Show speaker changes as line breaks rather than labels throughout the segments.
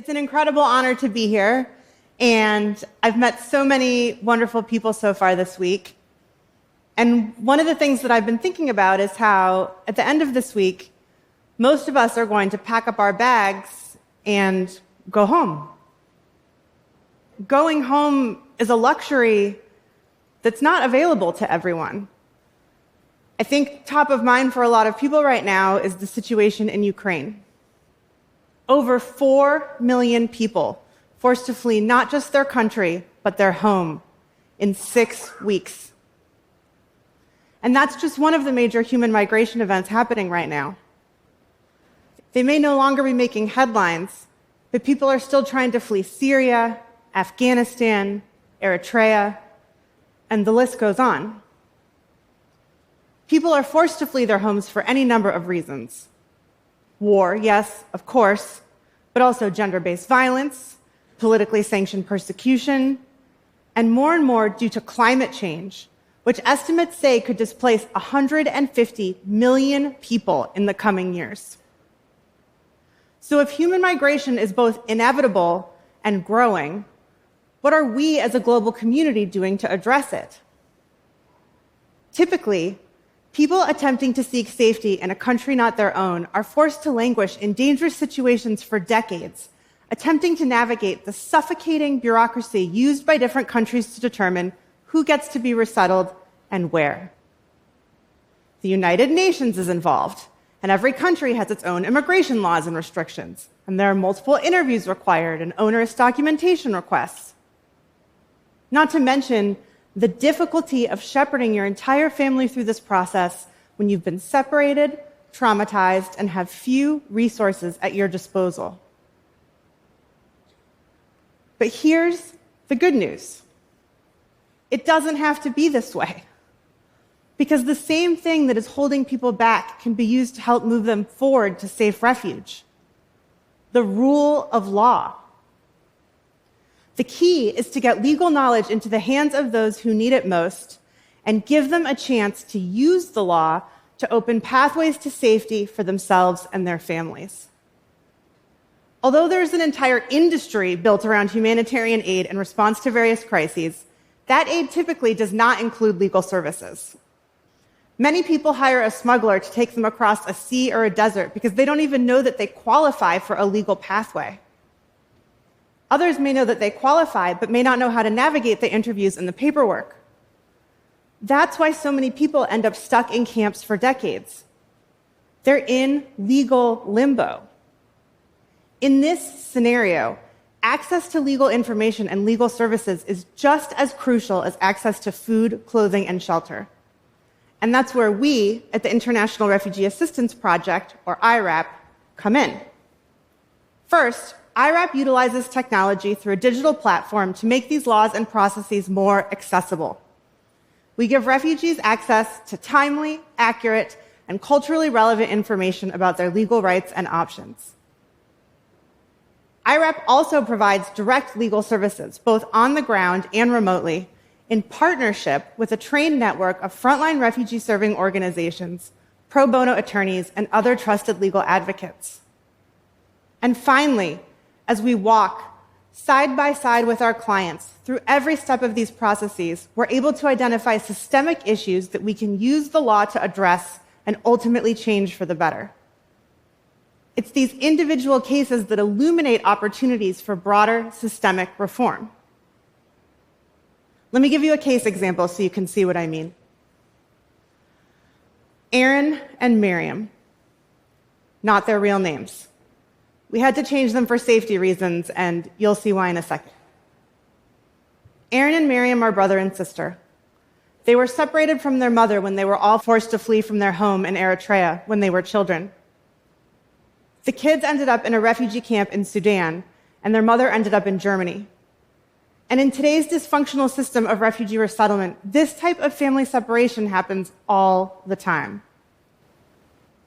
It's an incredible honor to be here, and I've met so many wonderful people so far this week. And one of the things that I've been thinking about is how, at the end of this week, most of us are going to pack up our bags and go home. Going home is a luxury that's not available to everyone. I think top of mind for a lot of people right now is the situation in Ukraine. Over 4 million people forced to flee not just their country, but their home in 6 weeks. And that's just one of the major human migration events happening right now. They may no longer be making headlines, but people are still trying to flee Syria, Afghanistan, Eritrea, and the list goes on. People are forced to flee their homes for any number of reasons. War, yes, of course, but also gender-based violence, politically sanctioned persecution, and more due to climate change, which estimates say could displace 150 million people in the coming years. So if human migration is both inevitable and growing, what are we as a global community doing to address it? Typically, people attempting to seek safety in a country not their own are forced to languish in dangerous situations for decades, attempting to navigate the suffocating bureaucracy used by different countries to determine who gets to be resettled and where. The United Nations is involved, and every country has its own immigration laws and restrictions, and there are multiple interviews required and onerous documentation requests. Not to mention the difficulty of shepherding your entire family through this process when you've been separated, traumatized, and have few resources at your disposal. But here's the good news. It doesn't have to be this way, because the same thing that is holding people back can be used to help move them forward to safe refuge: the rule of law. The key is to get legal knowledge into the hands of those who need it most and give them a chance to use the law to open pathways to safety for themselves and their families. Although there's an entire industry built around humanitarian aid in response to various crises, that aid typically does not include legal services. Many people hire a smuggler to take them across a sea or a desert because they don't even know that they qualify for a legal pathway. Others may know that they qualify, but may not know how to navigate the interviews and the paperwork. That's why so many people end up stuck in camps for decades. They're in legal limbo. In this scenario, access to legal information and legal services is just as crucial as access to food, clothing, and shelter. And that's where we, at the International Refugee Assistance Project, or IRAP, come in. First, IRAP utilizes technology through a digital platform to make these laws and processes more accessible. We give refugees access to timely, accurate, and culturally relevant information about their legal rights and options. IRAP also provides direct legal services, both on the ground and remotely, in partnership with a trained network of frontline refugee-serving organizations, pro bono attorneys, and other trusted legal advocates. And finally, as we walk side by side with our clients through every step of these processes, we're able to identify systemic issues that we can use the law to address and ultimately change for the better. It's these individual cases that illuminate opportunities for broader systemic reform. Let me give you a case example so you can see what I mean. Aaron and Miriam, not their real names. We had to change them for safety reasons, and you'll see why in a second. Aaron and Miriam are brother and sister. They were separated from their mother when they were all forced to flee from their home in Eritrea when they were children. The kids ended up in a refugee camp in Sudan, and their mother ended up in Germany. And in today's dysfunctional system of refugee resettlement, this type of family separation happens all the time.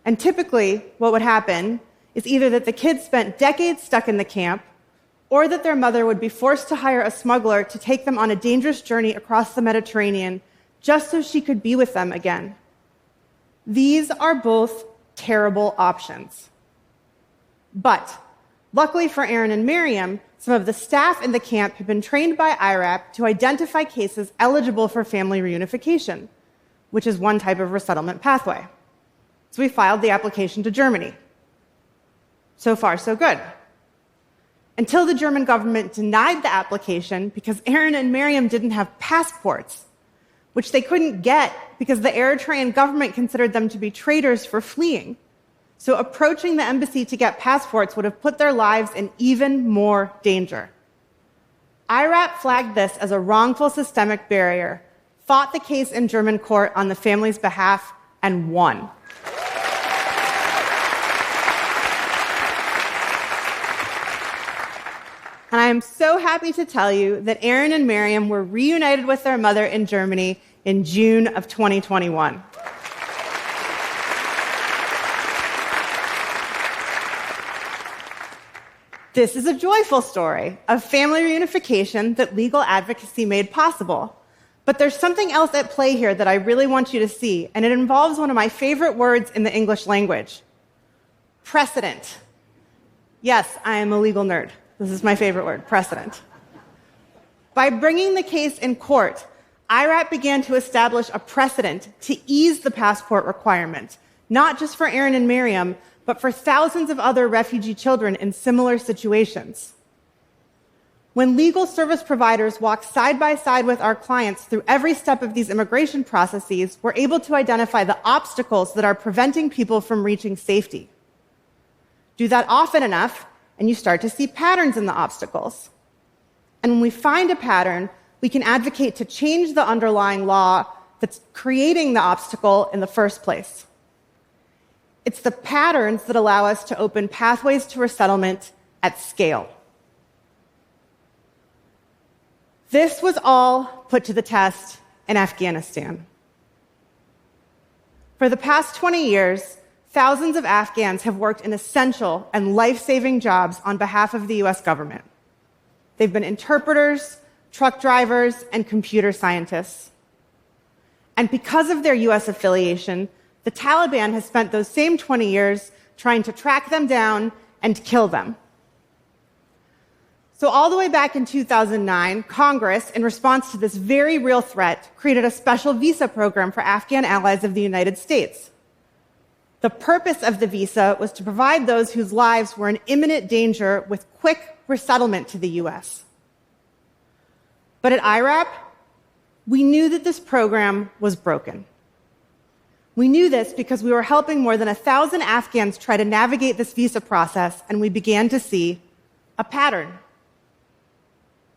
And typically, what would happen is either that the kids spent decades stuck in the camp, or that their mother would be forced to hire a smuggler to take them on a dangerous journey across the Mediterranean just so she could be with them again. These are both terrible options. But Luckily for Aaron and Miriam, some of the staff in the camp had been trained by IRAP to identify cases eligible for family reunification, which is one type of resettlement pathway. So we filed the application to Germany. So far, so good. Until the German government denied the application because Aaron and Miriam didn't have passports, which they couldn't get because the Eritrean government considered them to be traitors for fleeing. So approaching the embassy to get passports would have put their lives in even more danger. IRAP flagged this as a wrongful systemic barrier, fought the case in German court on the family's behalf, and won. And I am so happy to tell you that Aaron and Miriam were reunited with their mother in Germany in June of 2021. This is a joyful story of family reunification that legal advocacy made possible. But there's something else at play here that I really want you to see, and it involves one of my favorite words in the English language: precedent. Yes, I am a legal nerd. This is my favorite word, precedent. By bringing the case in court, IRAP began to establish a precedent to ease the passport requirement, not just for Aaron and Miriam, but for thousands of other refugee children in similar situations. When legal service providers walk side by side with our clients through every step of these immigration processes, we're able to identify the obstacles that are preventing people from reaching safety. Do that often enough, and you start to see patterns in the obstacles. And when we find a pattern, we can advocate to change the underlying law that's creating the obstacle in the first place. It's the patterns that allow us to open pathways to resettlement at scale. This was all put to the test in Afghanistan. For the past 20 years, thousands of Afghans have worked in essential and life-saving jobs on behalf of the US government. They've been interpreters, truck drivers, and computer scientists. And because of their US affiliation, the Taliban has spent those same 20 years trying to track them down and kill them. So all the way back in 2009, Congress, in response to this very real threat, created a special visa program for Afghan allies of the United States. The purpose of the visa was to provide those whose lives were in imminent danger with quick resettlement to the US. But at IRAP, we knew that this program was broken. We knew this because we were helping more than 1,000 Afghans try to navigate this visa process, and we began to see a pattern.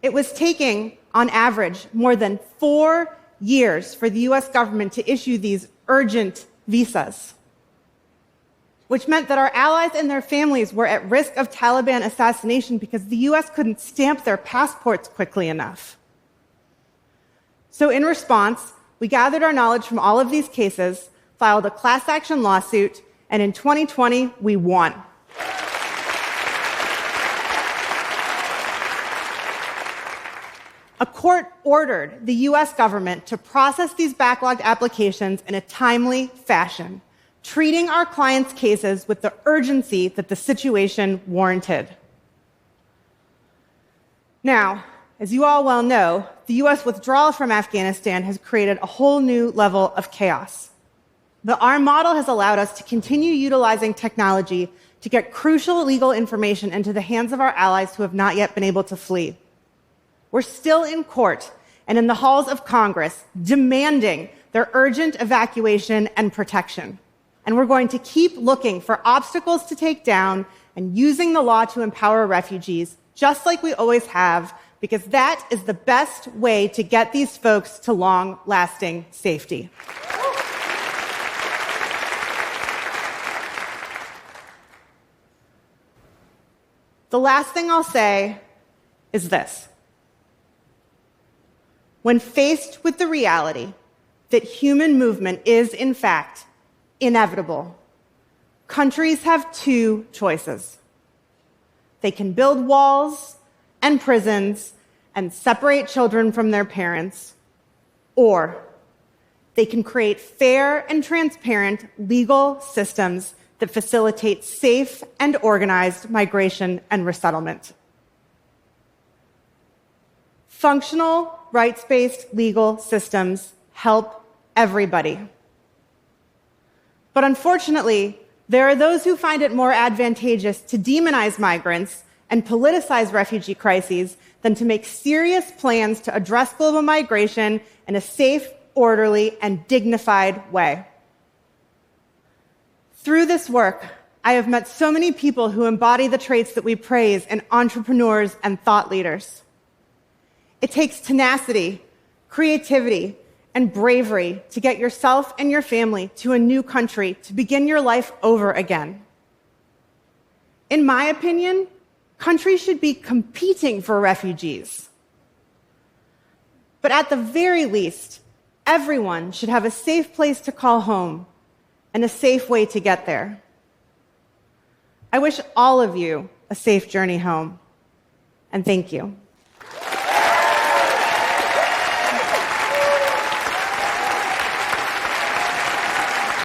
It was taking, on average, more than 4 years for the US government to issue these urgent visas, which meant that our allies and their families were at risk of Taliban assassination because the US couldn't stamp their passports quickly enough. So in response, we gathered our knowledge from all of these cases, filed a class action lawsuit, and in 2020, we won. A court ordered the US government to process these backlogged applications in a timely fashion, treating our clients' cases with the urgency that the situation warranted. Now, as you all well know, the US withdrawal from Afghanistan has created a whole new level of chaos. But our model has allowed us to continue utilizing technology to get crucial legal information into the hands of our allies who have not yet been able to flee. We're still in court and in the halls of Congress demanding their urgent evacuation and protection. And we're going to keep looking for obstacles to take down and using the law to empower refugees, just like we always have, because that is the best way to get these folks to long-lasting safety. The last thing I'll say is this. When faced with the reality that human movement is, in fact, inevitable, countries have two choices. They can build walls and prisons and separate children from their parents, or they can create fair and transparent legal systems that facilitates safe and organized migration and resettlement. Functional, rights-based legal systems help everybody. But unfortunately, there are those who find it more advantageous to demonize migrants and politicize refugee crises than to make serious plans to address global migration in a safe, orderly, and dignified way. Through this work, I have met so many people who embody the traits that we praise in entrepreneurs and thought leaders. It takes tenacity, creativity, and bravery to get yourself and your family to a new country to begin your life over again. In my opinion, countries should be competing for refugees. But at the very least, everyone should have a safe place to call home and a safe way to get there. I wish all of you a safe journey home, and thank you.